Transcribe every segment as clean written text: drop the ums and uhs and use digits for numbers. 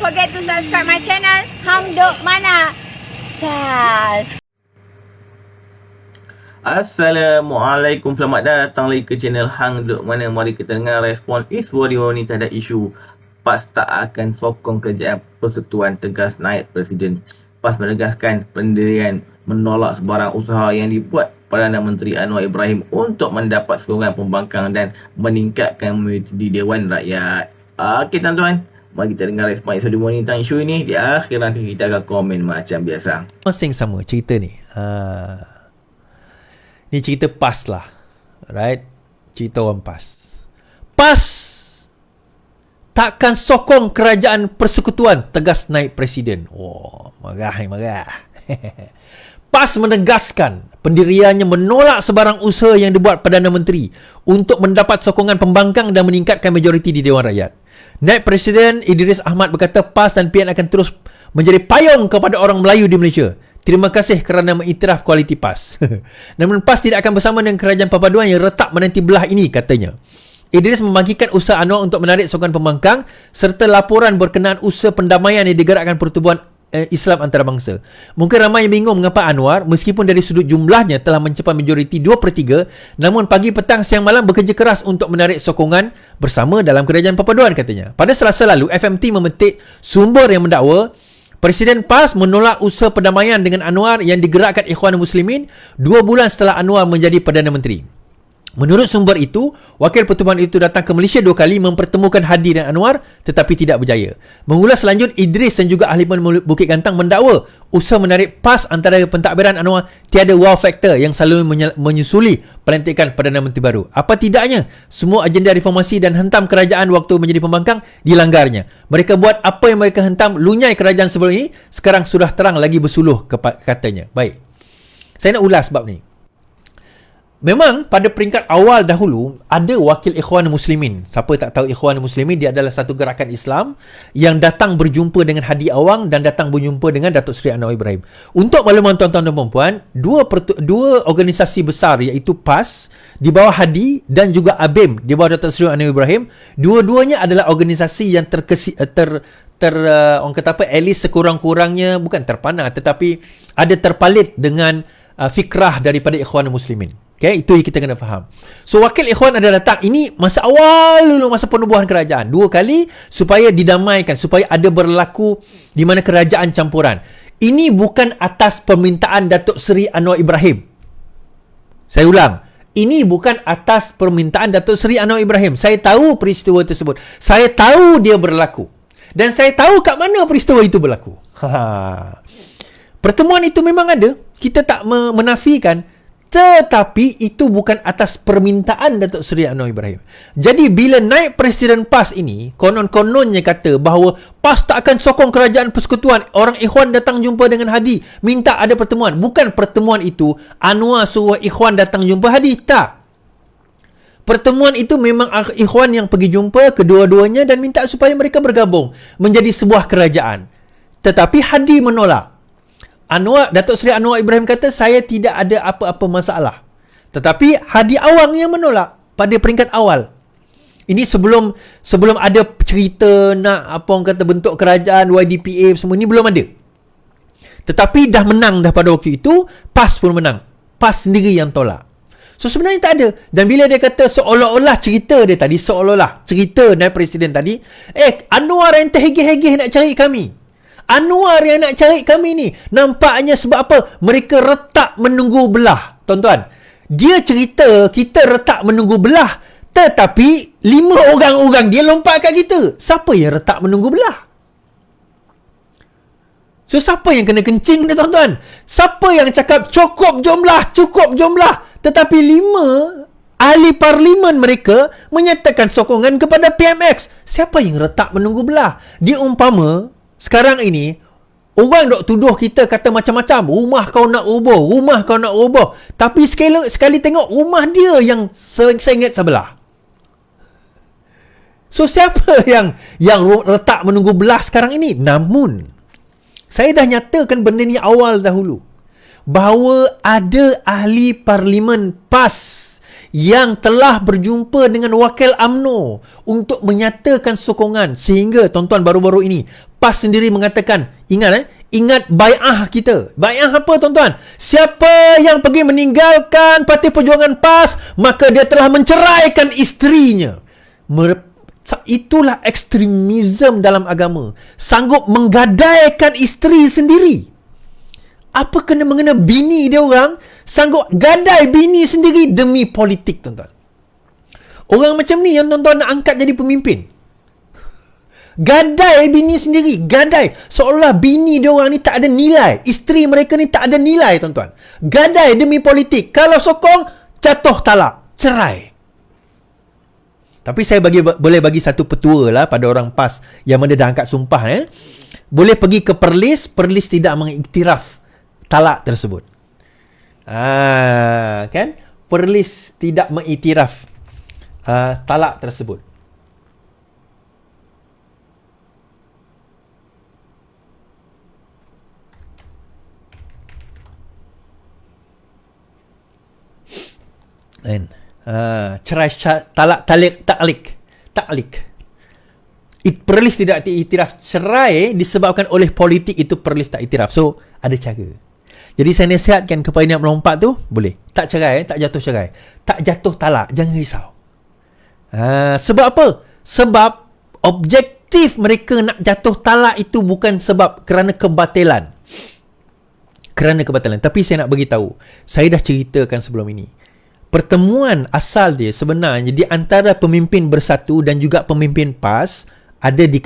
forget to subscribe my channel Hang Duk Mana Sas. Assalamualaikum, selamat datang lagi ke channel Hang Duk Mana. Mari kita dengar respon Iswari wanita terhadap isu PAS tak akan sokong kerajaan persekutuan, tegas naib Presiden. PAS menegaskan pendirian menolak sebarang usaha yang dibuat Perdana Menteri Anwar Ibrahim untuk mendapat sokongan pembangkang dan meningkatkan immuniti di Dewan Rakyat. Okey tuan-tuan, mari kita dengar respon Iswari wanita tentang isu ini. Di akhir nanti kita akan komen macam biasa. Masing sama cerita ni. Ni cerita PAS lah. Right? Cerita orang PAS. PAS takkan sokong kerajaan persekutuan, tegas naib Presiden. Oh, marah. PAS menegaskan pendiriannya menolak sebarang usaha yang dibuat Perdana Menteri untuk mendapat sokongan pembangkang dan meningkatkan majoriti di Dewan Rakyat. Naib Presiden Idris Ahmad berkata PAS dan PN akan terus menjadi payung kepada orang Melayu di Malaysia. Terima kasih kerana mengiktiraf kualiti PAS. Namun PAS tidak akan bersama dengan kerajaan perpaduan yang retak menanti belah ini, katanya. Idris membagikan usaha Anwar untuk menarik sokongan pembangkang serta laporan berkenaan usaha pendamaian yang digerakkan Pertubuhan Islam Antarabangsa. Mungkin ramai yang bingung mengapa Anwar, meskipun dari sudut jumlahnya telah mencapai majoriti 2/3, namun pagi, petang, siang, malam bekerja keras untuk menarik sokongan bersama dalam kerajaan perpaduan, katanya. Pada Selasa lalu, FMT memetik sumber yang mendakwa Presiden PAS menolak usaha perdamaian dengan Anwar yang digerakkan Ikhwanul Muslimin 2 bulan setelah Anwar menjadi Perdana Menteri. Menurut sumber itu, wakil pertubuhan itu datang ke Malaysia 2 kali mempertemukan Hadi dan Anwar tetapi tidak berjaya. Mengulas selanjut, Idris dan juga ahli Bukit Gantang mendakwa usaha menarik PAS antara pentadbiran Anwar tiada wow factor yang selalu menyusuli pelantikan Perdana Menteri baru. Apa tidaknya, semua agenda reformasi dan hentam kerajaan waktu menjadi pembangkang dilanggarnya. Mereka buat apa yang mereka hentam lunyai kerajaan sebelum ini, sekarang sudah terang lagi bersuluh, katanya. Baik, saya nak ulas bab ni. Memang pada peringkat awal dahulu ada wakil Ikhwanul Muslimin. Siapa tak tahu Ikhwanul Muslimin, dia adalah satu gerakan Islam yang datang berjumpa dengan Hadi Awang dan datang berjumpa dengan Datuk Seri Anwar Ibrahim. Untuk makluman tuan-tuan dan puan-puan, dua organisasi besar iaitu PAS di bawah Hadi dan juga ABIM di bawah Datuk Seri Anwar Ibrahim, dua-duanya adalah organisasi yang orang kata apa, at least sekurang-kurangnya bukan terpanah tetapi ada terpalit dengan fikrah daripada Ikhwanul Muslimin. Okay, itu yang kita kena faham. So, wakil Ikhwan ada datang. Ini masa awal dulu, masa penubuhan kerajaan. 2 kali supaya didamaikan, supaya ada berlaku di mana kerajaan campuran. Ini bukan atas permintaan Datuk Seri Anwar Ibrahim. Saya ulang. Ini bukan atas permintaan Datuk Seri Anwar Ibrahim. Saya tahu peristiwa tersebut. Saya tahu dia berlaku. Dan saya tahu kat mana peristiwa itu berlaku. Pertemuan itu memang ada. Kita tak menafikan. Tetapi itu bukan atas permintaan Datuk Seri Anwar Ibrahim. Jadi bila naib Presiden PAS ini, konon-kononnya kata bahawa PAS tak akan sokong kerajaan persekutuan, orang Ikhwan datang jumpa dengan Hadi, minta ada pertemuan. Bukan pertemuan itu Anwar suruh Ikhwan datang jumpa Hadi, tak. Pertemuan itu memang Ikhwan yang pergi jumpa kedua-duanya dan minta supaya mereka bergabung menjadi sebuah kerajaan. Tetapi Hadi menolak. Datuk Seri Anwar Ibrahim kata saya tidak ada apa-apa masalah. Tetapi Hadi Awang yang menolak pada peringkat awal. Ini sebelum ada cerita nak apa orang kata bentuk kerajaan YDPA semua ni belum ada. Tetapi dah menang dah pada waktu itu, PAS pun menang. PAS sendiri yang tolak. So sebenarnya tak ada. Dan bila dia kata seolah-olah cerita dia tadi, seolah-olah cerita naib Presiden tadi, Anwar yang terhegeh-hegeh nak cari kami. Anwar yang nak cari kami ni. Nampaknya sebab apa? Mereka retak menunggu belah. Tuan-tuan, dia cerita kita retak menunggu belah, tetapi 5 orang-orang dia lompat kat kita. Siapa yang retak menunggu belah? So, siapa yang kena kencing ni tuan-tuan? Siapa yang cakap cukup jumlah, tetapi 5 ahli parlimen mereka menyatakan sokongan kepada PMX. Siapa yang retak menunggu belah? Dia umpama sekarang ini, orang dok tuduh kita kata macam-macam. Rumah kau nak ubah. Tapi sekali tengok rumah dia yang sengit sebelah. So, siapa yang retak menunggu belah sekarang ini? Namun, saya dah nyatakan benda ni awal dahulu. Bahawa ada ahli parlimen PAS yang telah berjumpa dengan wakil UMNO untuk menyatakan sokongan, sehingga tuan-tuan baru-baru ini PAS sendiri mengatakan, ingat bai'ah kita. Bai'ah apa tuan-tuan? Siapa yang pergi meninggalkan Parti Perjuangan PAS, maka dia telah menceraikan isterinya. Itulah ekstremisme dalam agama. Sanggup menggadaikan isteri sendiri. Apa kena-mengena bini dia orang sanggup gadai bini sendiri demi politik, tuan-tuan. Orang macam ni yang tuan-tuan nak angkat jadi pemimpin. Gadai bini sendiri, gadai. Seolah bini dia orang ni tak ada nilai. Isteri mereka ni tak ada nilai, tuan-tuan. Gadai demi politik. Kalau sokong, jatuh talak, cerai. Tapi saya boleh bagi satu petua lah pada orang PAS yang mana dah angkat sumpah. Boleh pergi ke Perlis, Perlis tidak mengiktiraf talak tersebut. Kan? Perlis tidak mengiktiraf talak tersebut. Kan? Cerai taklik. Perlis tidak diiktiraf. Cerai disebabkan oleh politik, itu Perlis tak iktiraf. So ada cara. Jadi saya nasihatkan kepada yang melompat tu, boleh tak cerai, tak jatuh cerai, tak jatuh talak, jangan risau. Sebab apa? Sebab objektif mereka nak jatuh talak itu bukan sebab kerana kebatilan. Tapi saya nak bagi tahu, saya dah ceritakan sebelum ini. Pertemuan asal dia sebenarnya di antara pemimpin Bersatu dan juga pemimpin PAS,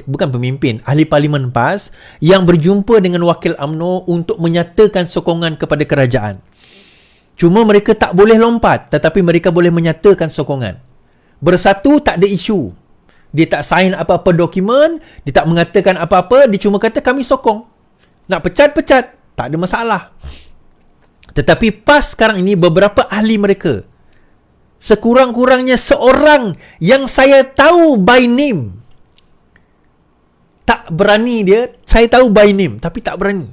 bukan pemimpin, ahli parlimen PAS yang berjumpa dengan wakil UMNO untuk menyatakan sokongan kepada kerajaan. Cuma mereka tak boleh lompat, tetapi mereka boleh menyatakan sokongan. Bersatu tak ada isu. Dia tak sign apa-apa dokumen, dia tak mengatakan apa-apa, dia cuma kata kami sokong. Nak pecat, tak ada masalah. Tetapi PAS sekarang ini beberapa ahli mereka, sekurang-kurangnya seorang yang saya tahu by name, tak berani dia, saya tahu by name, tapi tak berani.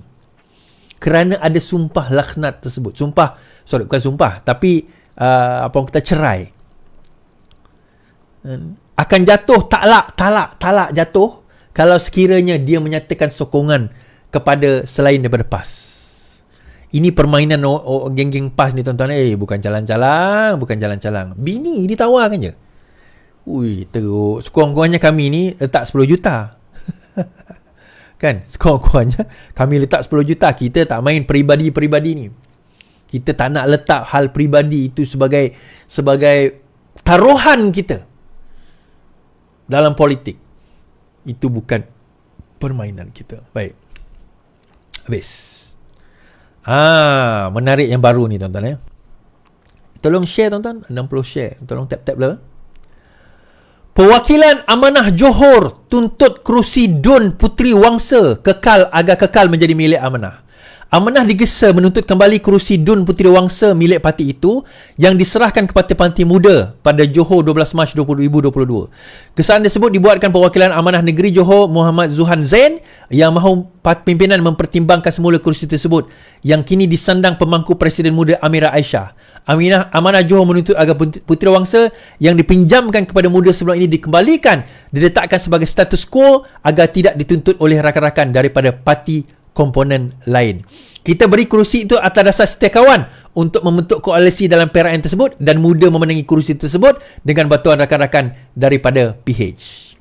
Kerana ada sumpah laknat tersebut. Bukan sumpah, tapi apa orang kata, cerai. Akan jatuh talak jatuh kalau sekiranya dia menyatakan sokongan kepada selain daripada PAS. Ini permainan geng-geng PAS ni, tuan-tuan. Bukan jalan-jalan. Bini ditawarkan je. Ui, teruk. Sekurang-kurangnya kami ni letak 10 juta. Kan? Sekurang-kurangnya kami letak 10 juta. Kita tak main peribadi-peribadi ni. Kita tak nak letak hal peribadi itu sebagai taruhan kita dalam politik. Itu bukan permainan kita. Baik. Habis. Menarik yang baru ni, tuan-tuan. Tolong share, tuan-tuan. 60 share. Tolong tap-tap lah. Perwakilan Amanah Johor tuntut kerusi Dun Puteri Wangsa agar kekal menjadi milik Amanah. Amanah digesa menuntut kembali kerusi Dun Puteri Wangsa milik parti itu yang diserahkan ke Parti Muda pada Johor 12 Mac 2022. Gesaan tersebut dibuatkan perwakilan Amanah Negeri Johor Muhammad Zuhan Zain yang mahu pimpinan mempertimbangkan semula kerusi tersebut yang kini disandang pemangku Presiden Muda Amira Aisyah. Amanah Johor menuntut agar Puteri Wangsa yang dipinjamkan kepada muda sebelum ini dikembalikan, diletakkan sebagai status quo agar tidak dituntut oleh rakan-rakan daripada parti komponen lain. Kita beri kerusi itu atas dasar setia kawan untuk membentuk koalisi dalam PRN tersebut dan muda memenangi kerusi tersebut dengan bantuan rakan-rakan daripada PH.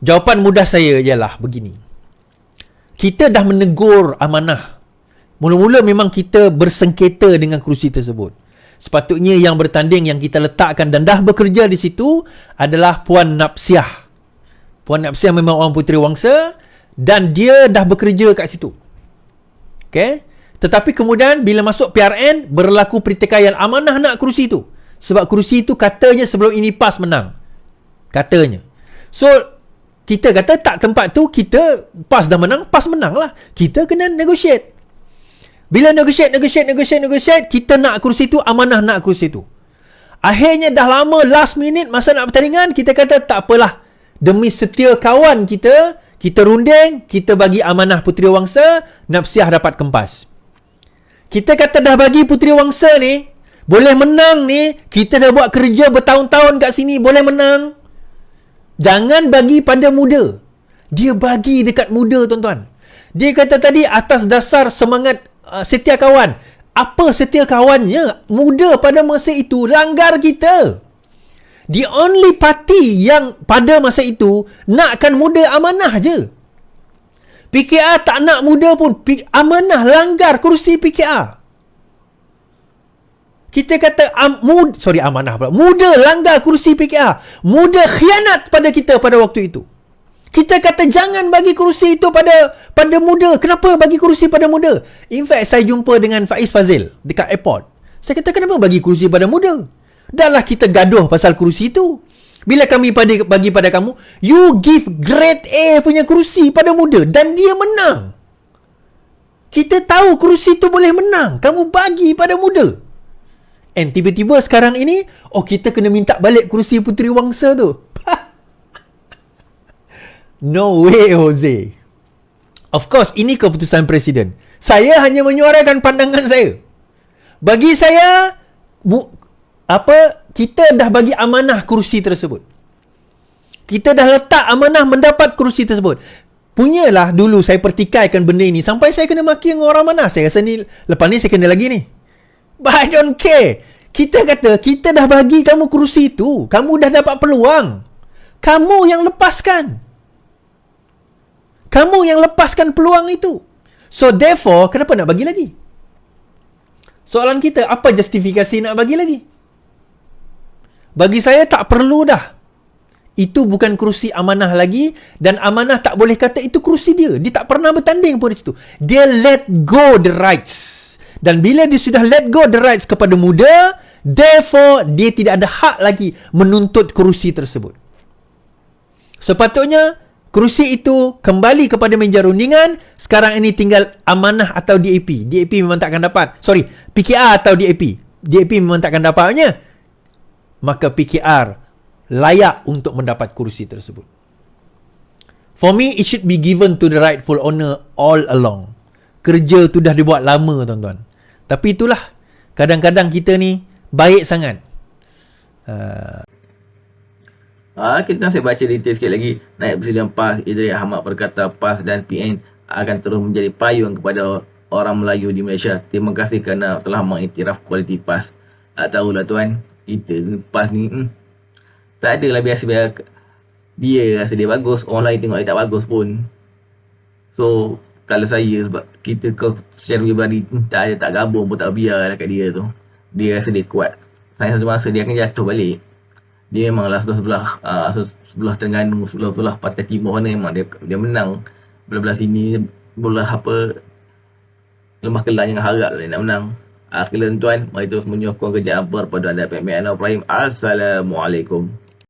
Jawapan mudah saya ialah begini. Kita dah menegur Amanah. Mula-mula memang kita bersengketa dengan kerusi tersebut. Sepatutnya yang bertanding yang kita letakkan dan dah bekerja di situ adalah Puan Napsiah. Puan Napsiah memang orang Puteri Wangsa dan dia dah bekerja kat situ. Okay? Tetapi kemudian bila masuk PRN, berlaku pertikaian. Amanah nak kerusi tu. Sebab kerusi tu katanya sebelum ini PAS menang. Katanya. So, kita kata tak, tempat tu kita PAS dah menang, PAS menang lah. Kita kena negotiate. Bila negotiate, kita nak kerusi tu, Amanah nak kerusi tu. Akhirnya dah lama, last minute, masa nak pertandingan, kita kata tak apalah. Demi setia kawan kita runding, kita bagi Amanah Puteri Wangsa, Napsiah dapat kempas. Kita kata dah bagi Puteri Wangsa ni, boleh menang ni, kita dah buat kerja bertahun-tahun kat sini, boleh menang. Jangan bagi pada muda. Dia bagi dekat muda, tuan-tuan. Dia kata tadi atas dasar semangat setia kawan. Apa setia kawannya? Muda pada masa itu langgar kita. The only party yang pada masa itu nakkan muda amanah je. PKR tak nak muda pun. Amanah langgar kerusi PKR. Kita kata amanah pula. Muda langgar kerusi PKR. Muda khianat pada kita pada waktu itu. Kita kata jangan bagi kerusi itu pada muda. Kenapa bagi kerusi pada muda? In fact, saya jumpa dengan Faiz Fazil dekat airport. Saya kata, kenapa bagi kerusi pada muda? Dah lah kita gaduh pasal kerusi itu. Bila kami bagi pada kamu, you give grade A punya kerusi pada muda dan dia menang. Kita tahu kerusi itu boleh menang. Kamu bagi pada muda. And tiba-tiba sekarang ini, kita kena minta balik kerusi Puteri Wangsa tu. No way, Jose. Of course, ini keputusan Presiden. Saya hanya menyuarakan pandangan saya. Bagi saya, kita dah bagi amanah kerusi tersebut. Kita dah letak amanah mendapat kerusi tersebut. Punyalah dulu saya pertikaikan benda ini sampai saya kena maki dengan orang mana. Saya rasa ni, lepas ni saya kena lagi ni. But I don't care. Kita kata, kita dah bagi kamu kerusi itu. Kamu dah dapat peluang. Kamu yang lepaskan. Kamu yang lepaskan peluang itu. So therefore, kenapa nak bagi lagi? Soalan kita, apa justifikasi nak bagi lagi? Bagi saya tak perlu dah. Itu bukan kerusi amanah lagi. Dan amanah tak boleh kata itu kerusi dia. Dia tak pernah bertanding pun di situ. Dia let go the rights. Dan bila dia sudah let go the rights kepada muda, therefore dia tidak ada hak lagi menuntut kerusi tersebut. Sepatutnya kerusi itu kembali kepada meja rundingan. Sekarang ini tinggal amanah atau DAP. DAP memang takkan dapat. PKR atau DAP. DAP memang takkan dapatnya. Maka PKR layak untuk mendapat kerusi tersebut. For me, it should be given to the rightful owner all along. Kerja tu dah dibuat lama, tuan-tuan. Tapi itulah, kadang-kadang kita ni baik sangat. Kita saya baca detail sikit lagi. Naib Presiden PAS Idris Ahmad berkata PAS dan PN akan terus menjadi payung kepada orang Melayu di Malaysia. Terima kasih kerana telah mengiktiraf kualiti PAS. Tak tahulah tuan, kita PAS ni tak adalah biasa dia rasa dia bagus, orang lain tengok dia tak bagus pun. So kalau saya, sebab kita secara pribadi tak gabung pun, tak biarlah kat dia tu. Dia rasa dia kuat. Saya satu masa dia akan jatuh balik. Dia memanglah sebelah Terengganu, sebelah Pantai Timur ni memang dia menang. Belah sini bola Lemah Kelang yang harap dia nak menang. Akhirnya tuan, mari terus menyokong kerja apa pada anda PMN Ibrahim. Assalamualaikum.